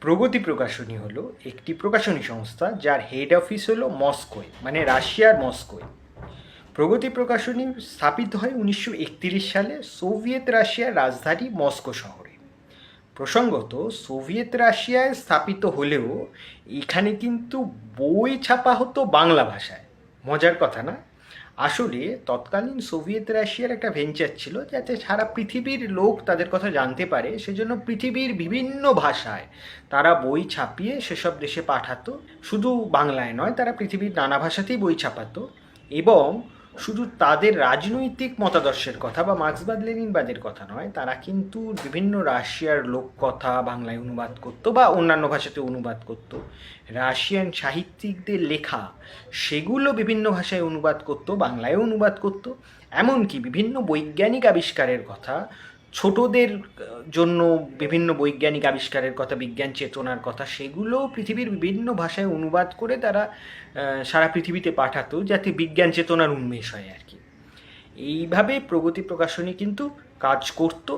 প্রগতি প্রকাশনী হলো একটি প্রকাশনী সংস্থা যার হেড অফিস হলো মস্কোয়, মানে রাশিয়ার মস্কোয়। প্রগতি প্রকাশনী স্থাপিত হয় 1931 সালে সোভিয়েত রাশিয়ার রাজধানী মস্কো শহরে। প্রসঙ্গত, সোভিয়েত রাশিয়ায় স্থাপিত হলেও এখানে কিন্তু বই ছাপা হতো বাংলা ভাষায়। মজার কথা না? আসলে তৎকালীন সোভিয়েত রাশিয়ার একটা ভেঞ্চার ছিল যাতে সারা পৃথিবীর লোক তাদের কথা জানতে পারে, সেজন্য পৃথিবীর বিভিন্ন ভাষায় তারা বই ছাপিয়ে সেসব দেশে পাঠাতো। শুধু বাংলায় নয়, তারা পৃথিবীর নানা ভাষাতেই বই ছাপাতো এবং শুধু তাদের রাজনৈতিক মতাদর্শের কথা বা মার্ক্সবাদ লেনিনবাদের কথা নয়, তারা কিন্তু বিভিন্ন রাশিয়ার লোককথা বাংলায় অনুবাদ করতো বা অন্যান্য ভাষাতে অনুবাদ করতো। রাশিয়ান সাহিত্যিকদের লেখা সেগুলো বিভিন্ন ভাষায় অনুবাদ করতো, বাংলায় অনুবাদ করতো। এমনকি বিভিন্ন বৈজ্ঞানিক আবিষ্কারের কথা, ছোটদের জন্য বিভিন্ন বৈজ্ঞানিক আবিষ্কারের কথা, বিজ্ঞান চেতনার কথা, সেগুলো পৃথিবীর বিভিন্ন ভাষায় অনুবাদ করে তারা সারা পৃথিবীতে পাঠাতো, যাতে বিজ্ঞান চেতনার উন্মেষ হয় আর কি। এইভাবে প্রগতি প্রকাশনী কিন্তু কাজ করতো।